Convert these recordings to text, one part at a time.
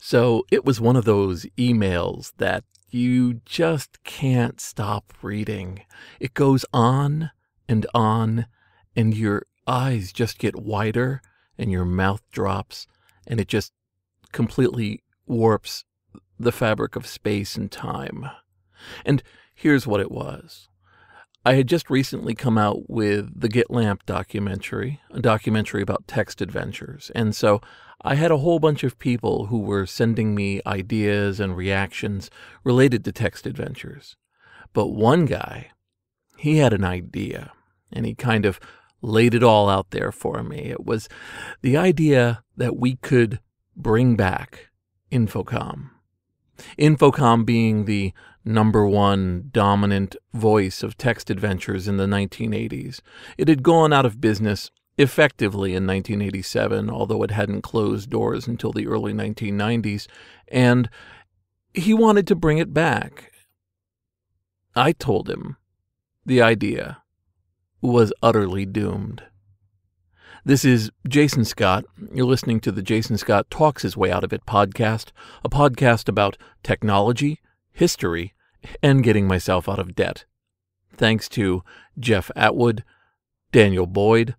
So it was one of those emails that you just can't stop reading. It goes on, and your eyes just get wider, and your mouth drops, and it just completely warps the fabric of space and time. And here's what it was. I had just recently come out with the GitLamp documentary, a documentary about text adventures. And so I had a whole bunch of people who were sending me ideas and reactions related to text adventures. But one guy, he had an idea, and he kind of laid it all out there for me. It was the idea that we could bring back Infocom. Infocom being the #1 dominant voice of text adventures in the 1980s. It had gone out of business effectively in 1987, although it hadn't closed doors until the early 1990s, and he wanted to bring it back. I told him the idea was utterly doomed. This is Jason Scott. You're listening to the Jason Scott Talks His Way Out of It podcast, a podcast about technology, history, and getting myself out of debt. Thanks to Jeff Atwood, Daniel Boyd,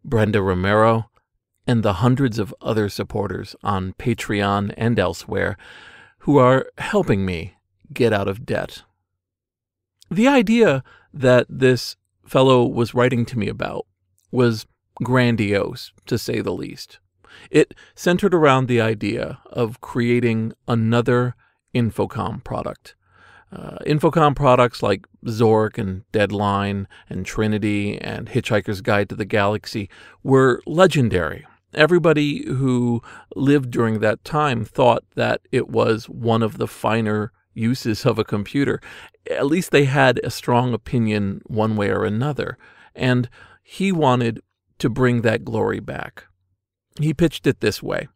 Brenda Romero, and the hundreds of other supporters on Patreon and elsewhere who are helping me get out of debt. The idea that this fellow was writing to me about was grandiose, to say the least. It centered around the idea of creating another Infocom product. Infocom products like Zork and Deadline and Trinity and Hitchhiker's Guide to the Galaxy were legendary. Everybody who lived during that time thought that it was one of the finer uses of a computer. At least they had a strong opinion one way or another. And he wanted to bring that glory back. He pitched it this way.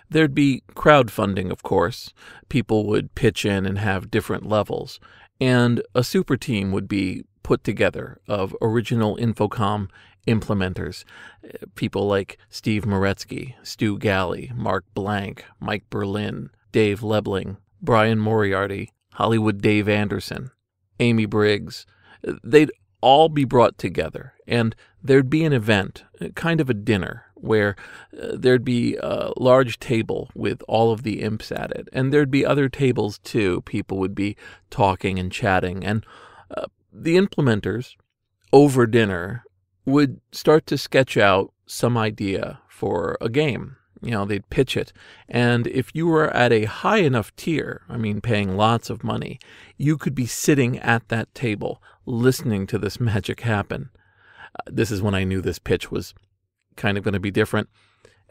There'd be crowdfunding, of course. People would pitch in and have different levels. And a super team would be put together of original Infocom implementers. People like Steve Moretsky, Stu Galley, Mark Blank, Mike Berlin, Dave Lebling, Brian Moriarty, Hollywood Dave Anderson, Amy Briggs. They'd all be brought together, and there'd be an event, kind of a dinner, where there'd be a large table with all of the imps at it, and there'd be other tables too. People would be talking and chatting, and the implementers, over dinner, would start to sketch out some idea for a game. You know, they'd pitch it. And if you were at a high enough tier, I mean, paying lots of money, you could be sitting at that table listening to this magic happen. This is when I knew this pitch was kind of going to be different.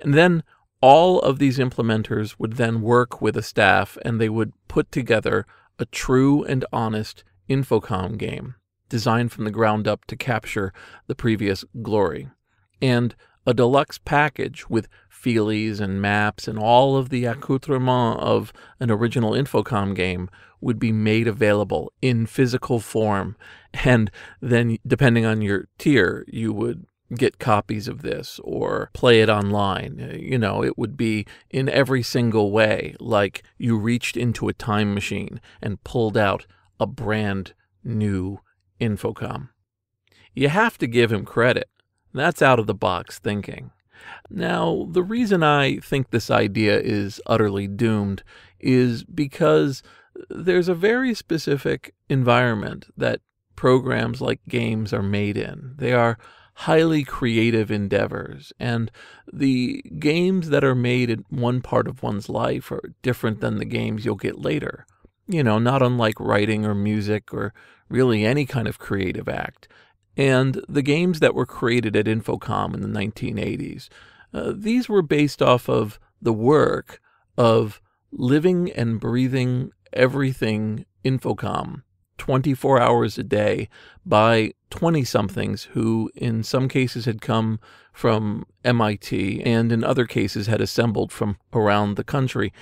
And then all of these implementers would then work with a staff, and they would put together a true and honest Infocom game designed from the ground up to capture the previous glory. And a deluxe package with feelies and maps and all of the accoutrement of an original Infocom game would be made available in physical form. And then, depending on your tier, you would get copies of this or play it online. You know, it would be in every single way like you reached into a time machine and pulled out a brand new Infocom. You have to give him credit. That's out-of-the-box thinking. Now, the reason I think this idea is utterly doomed is because there's a very specific environment that programs like games are made in. They are highly creative endeavors, and the games that are made in one part of one's life are different than the games you'll get later. You know, not unlike writing or music or really any kind of creative act. And the games that were created at Infocom in the 1980s, these were based off of the work of living and breathing everything Infocom 24 hours a day by 20-somethings who in some cases had come from MIT and in other cases had assembled from around the country.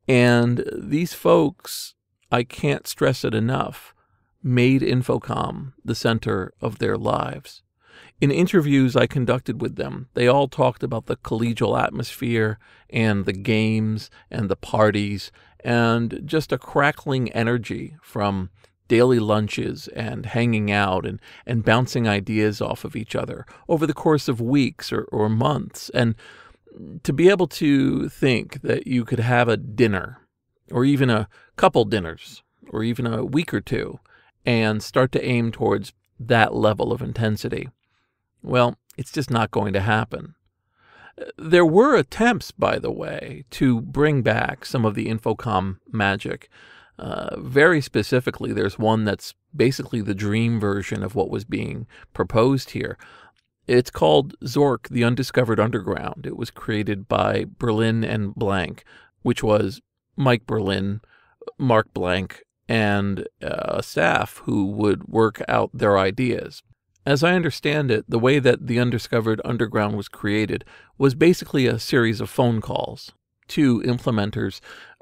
And these folks, I can't stress it enough, made Infocom the center of their lives. In interviews I conducted with them, they all talked about the collegial atmosphere and the games and the parties and just a crackling energy from daily lunches and hanging out and bouncing ideas off of each other over the course of weeks or months. And to be able to think that you could have a dinner or even a couple dinners or even a week or two and start to aim towards that level of intensity, well, it's just not going to happen. There were attempts, by the way, to bring back some of the Infocom magic. Very specifically, there's one that's basically the dream version of what was being proposed here. It's called Zork, the Undiscovered Underground. It was created by Berlin and Blank, which was Mike Berlin, Mark Blank, and a staff who would work out their ideas. As I understand it, the way that the Undiscovered Underground was created was basically a series of phone calls. Two implementers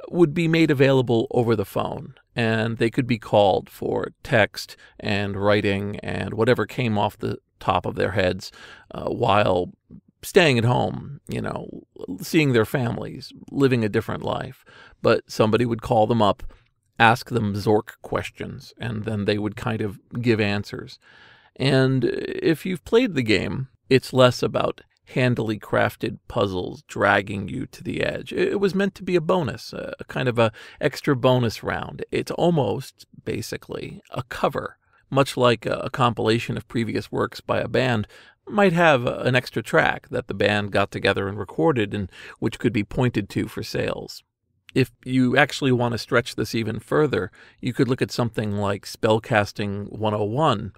would be made available over the phone, and they could be called for text and writing and whatever came off the top of their heads while staying at home, seeing their families, living a different life. But somebody would call them up, ask them Zork questions, and then they would kind of give answers. And if you've played the game, it's less about handily crafted puzzles dragging you to the edge. It was meant to be a bonus, a kind of a extra bonus round. It's almost, basically, a cover, much like a compilation of previous works by a band might have an extra track that the band got together and recorded and which could be pointed to for sales. If you actually want to stretch this even further, you could look at something like Spellcasting 101,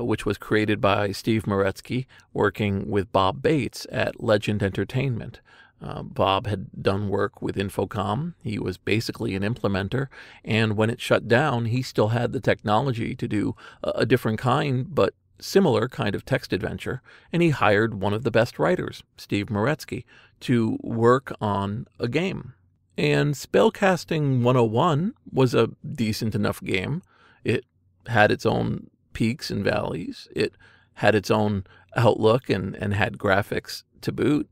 which was created by Steve Moretsky working with Bob Bates at Legend Entertainment. Bob had done work with Infocom. He was basically an implementer, and when it shut down, he still had the technology to do a different kind, but similar kind of text adventure, and he hired one of the best writers, Steve Moretsky, to work on a game. And Spellcasting 101 was a decent enough game. It had its own peaks and valleys. It had its own outlook and had graphics to boot.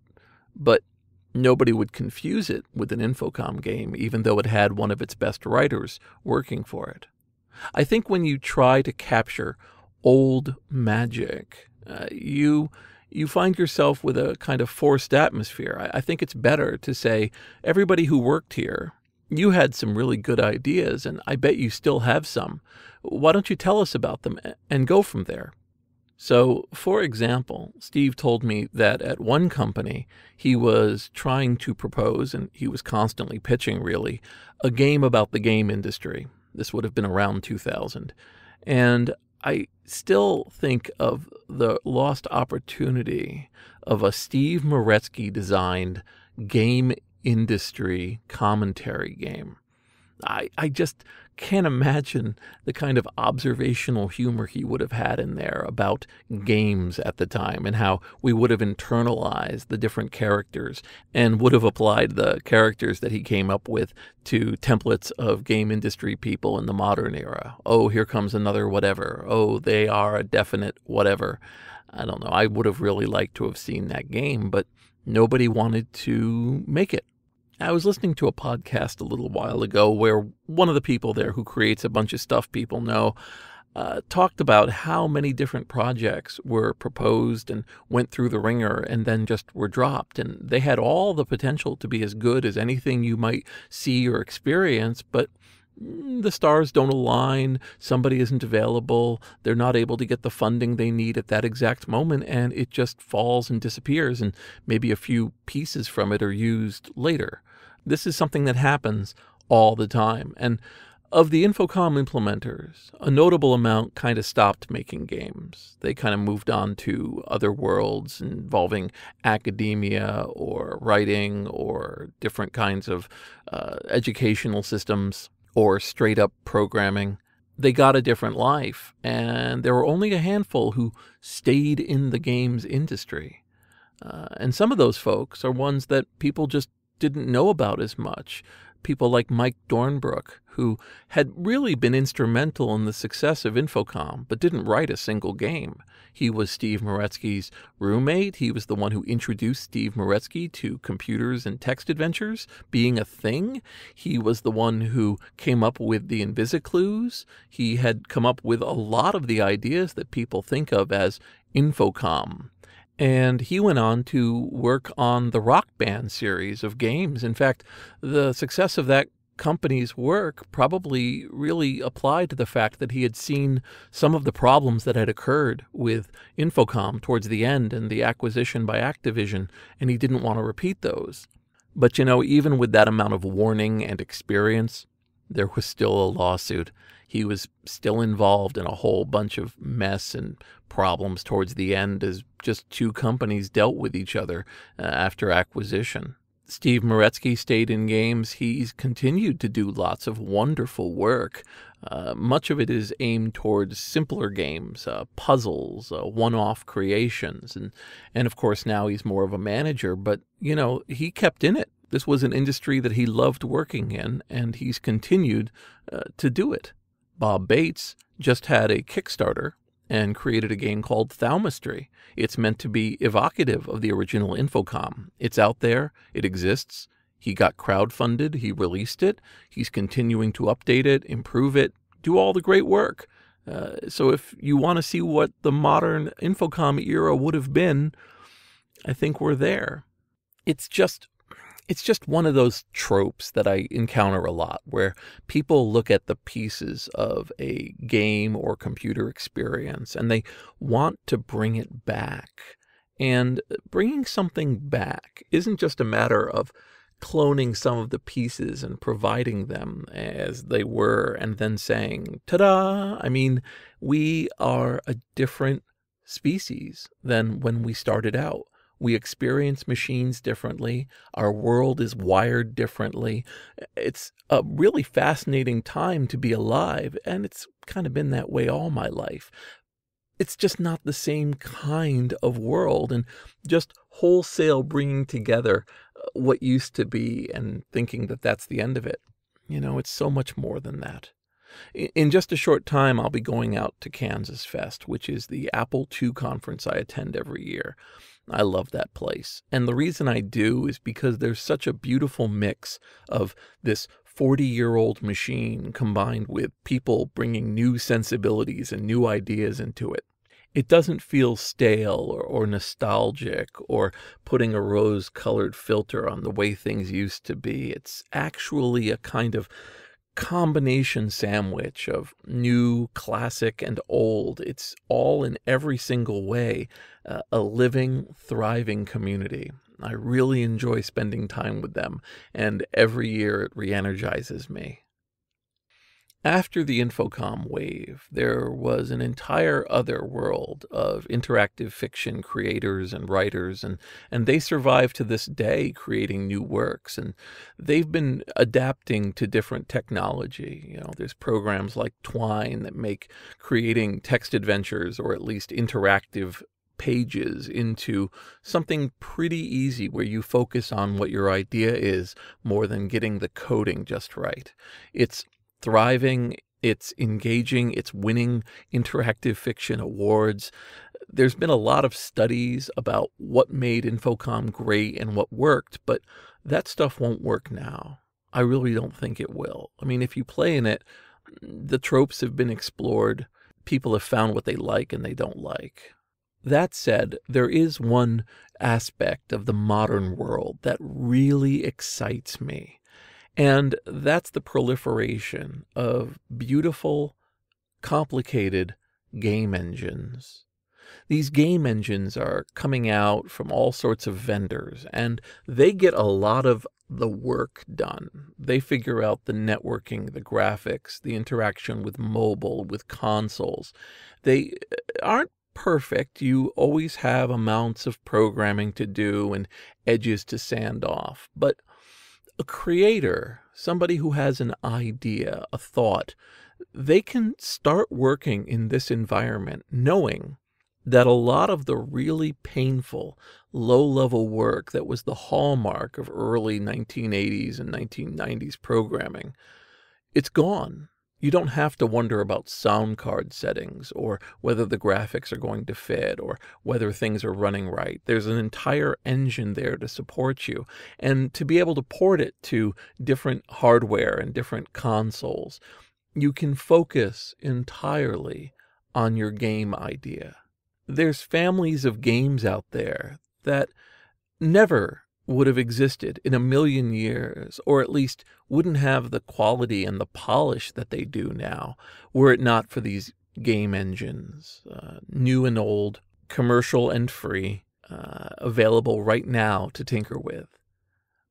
But nobody would confuse it with an Infocom game, even though it had one of its best writers working for it. I think when you try to capture old magic, you find yourself with a kind of forced atmosphere. I think it's better to say, everybody who worked here, you had some really good ideas, and I bet you still have some. Why don't you tell us about them and go from there? So, for example, Steve told me that at one company, he was trying to propose, and he was constantly pitching, really, a game about the game industry. This would have been around 2000. And I still think of the lost opportunity of a Steve Moretsky-designed game industry commentary game. I just can't imagine the kind of observational humor he would have had in there about games at the time and how we would have internalized the different characters and would have applied the characters that he came up with to templates of game industry people in the modern era. Oh, here comes another whatever. Oh, they are a definite whatever. I don't know. I would have really liked to have seen that game, but nobody wanted to make it. I was listening to a podcast a little while ago where one of the people there who creates a bunch of stuff people know talked about how many different projects were proposed and went through the ringer and then just were dropped. And they had all the potential to be as good as anything you might see or experience, but the stars don't align, somebody isn't available, they're not able to get the funding they need at that exact moment, and it just falls and disappears, and maybe a few pieces from it are used later. This is something that happens all the time, and of the Infocom implementers, a notable amount kind of stopped making games. They kind of moved on to other worlds involving academia or writing or different kinds of educational systems, or straight-up programming. They got a different life, and there were only a handful who stayed in the games industry. And some of those folks are ones that people just didn't know about as much. people like Mike Dornbrook, who had really been instrumental in the success of Infocom, but didn't write a single game. He was Steve Moretsky's roommate. He was the one who introduced Steve Moretsky to computers and text adventures being a thing. He was the one who came up with the InvisiClues. He had come up with a lot of the ideas that people think of as Infocom. And he went on to work on the Rock Band series of games. In fact, the success of that company's work probably really applied to the fact that he had seen some of the problems that had occurred with Infocom towards the end and the acquisition by Activision, and he didn't want to repeat those. But, even with that amount of warning and experience, there was still a lawsuit. He was still involved in a whole bunch of mess and problems towards the end as just two companies dealt with each other after acquisition. Steve Moretsky stayed in games. He's continued to do lots of wonderful work. Much of it is aimed towards simpler games, puzzles, one-off creations. And of course, now he's more of a manager, but, he kept in it. This was an industry that he loved working in, and he's continued to do it. Bob Bates just had a Kickstarter and created a game called Thaumastery. It's meant to be evocative of the original Infocom. It's out there. It exists. He got crowdfunded. He released it. He's continuing to update it, improve it, do all the great work. So if you want to see what the modern Infocom era would have been, I think we're there. It's just one of those tropes that I encounter a lot, where people look at the pieces of a game or computer experience and they want to bring it back. And bringing something back isn't just a matter of cloning some of the pieces and providing them as they were and then saying, ta-da! I mean, we are a different species than when we started out. We experience machines differently. Our world is wired differently. It's a really fascinating time to be alive, and it's kind of been that way all my life. It's just not the same kind of world, and just wholesale bringing together what used to be and thinking that that's the end of it. It's so much more than that. In just a short time, I'll be going out to Kansas Fest, which is the Apple II conference I attend every year. I love that place. And the reason I do is because there's such a beautiful mix of this 40-year-old machine combined with people bringing new sensibilities and new ideas into it. It doesn't feel stale or nostalgic or putting a rose-colored filter on the way things used to be. It's actually a kind of combination sandwich of new, classic, and old. It's all in every single way a living, thriving community. I really enjoy spending time with them, and every year it re-energizes me. After the Infocom wave, there was an entire other world of interactive fiction creators and writers, and they survive to this day creating new works, and they've been adapting to different technology. There's programs like Twine that make creating text adventures, or at least interactive pages, into something pretty easy where you focus on what your idea is more than getting the coding just right. It's thriving, it's engaging, it's winning interactive fiction awards. There's been a lot of studies about what made Infocom great and what worked, but that stuff won't work now. I really don't think it will. I mean, if you play in it, the tropes have been explored. People have found what they like and they don't like. That said, there is one aspect of the modern world that really excites me. And that's the proliferation of beautiful, complicated game engines. These game engines are coming out from all sorts of vendors, and they get a lot of the work done. They figure out the networking, the graphics, the interaction with mobile, with consoles. They aren't perfect. You always have amounts of programming to do and edges to sand off. But a creator, somebody who has an idea, a thought, they can start working in this environment knowing that a lot of the really painful, low-level work that was the hallmark of early 1980s and 1990s programming, it's gone. You don't have to wonder about sound card settings or whether the graphics are going to fit or whether things are running right. There's an entire engine there to support you. And to be able to port it to different hardware and different consoles, you can focus entirely on your game idea. There's families of games out there that never would have existed in a million years, or at least wouldn't have the quality and the polish that they do now, were it not for these game engines, new and old, commercial and free, available right now to tinker with.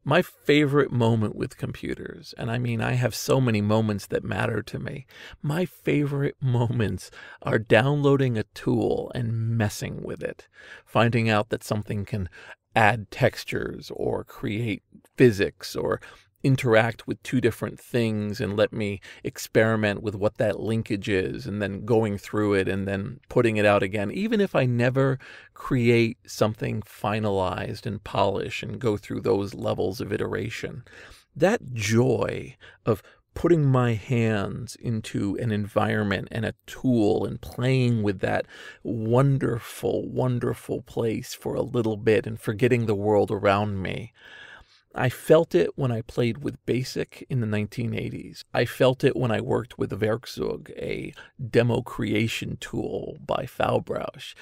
My favorite moment with computers, and I mean, I have so many moments that matter to me. My favorite moments are downloading a tool and messing with it, finding out that something can add textures or create physics or interact with two different things and let me experiment with what that linkage is, and then going through it and then putting it out again. Even if I never create something finalized and polished and go through those levels of iteration, that joy of putting my hands into an environment and a tool and playing with that wonderful, wonderful place for a little bit and forgetting the world around me. I felt it when I played with BASIC in the 1980s. I felt it when I worked with Werkzeug, a demo creation tool by Faubrousch.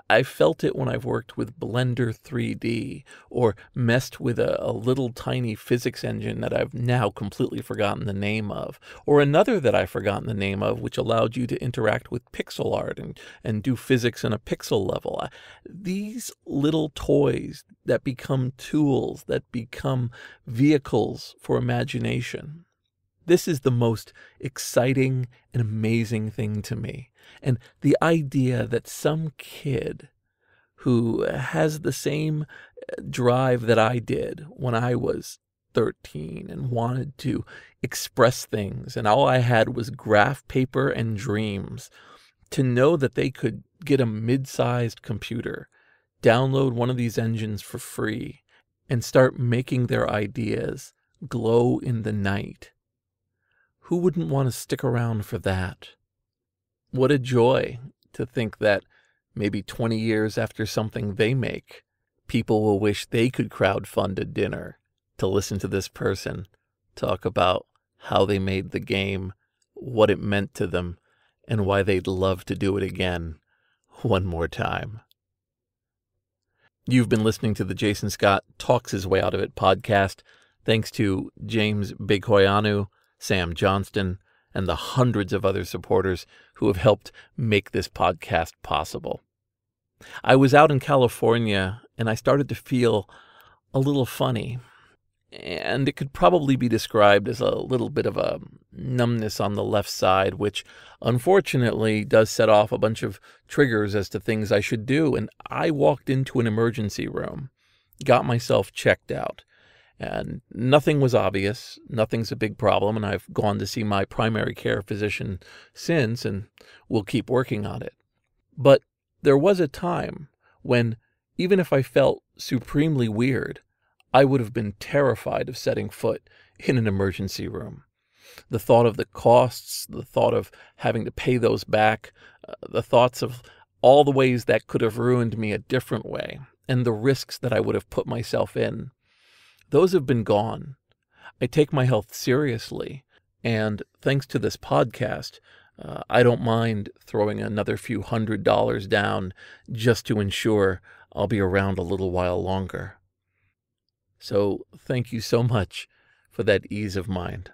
I felt it when I've worked with Blender 3D or messed with a little tiny physics engine that I've now completely forgotten the name of, or another that I've forgotten the name of, which allowed you to interact with pixel art and do physics on a pixel level. These little toys that become tools, that become vehicles for imagination. This is the most exciting and amazing thing to me. And the idea that some kid who has the same drive that I did when I was 13 and wanted to express things, and all I had was graph paper and dreams, to know that they could get a mid-sized computer, download one of these engines for free, and start making their ideas glow in the night. Who wouldn't want to stick around for that? What a joy to think that maybe 20 years after something they make, people will wish they could crowdfund a dinner to listen to this person talk about how they made the game, what it meant to them, and why they'd love to do it again one more time. You've been listening to the Jason Scott Talks His Way Out of It podcast. Thanks to James Bighoyanu, Sam Johnston, and the hundreds of other supporters who have helped make this podcast possible. I was out in California and I started to feel a little funny. And it could probably be described as a little bit of a numbness on the left side, which unfortunately does set off a bunch of triggers as to things I should do. And I walked into an emergency room, got myself checked out, and nothing was obvious. Nothing's a big problem. And I've gone to see my primary care physician since, and we'll keep working on it. But there was a time when, even if I felt supremely weird, I would have been terrified of setting foot in an emergency room. The thought of the costs, the thought of having to pay those back, the thoughts of all the ways that could have ruined me a different way, and the risks that I would have put myself in, those have been gone. I take my health seriously, and thanks to this podcast, I don't mind throwing another few $100s down just to ensure I'll be around a little while longer. So thank you so much for that ease of mind.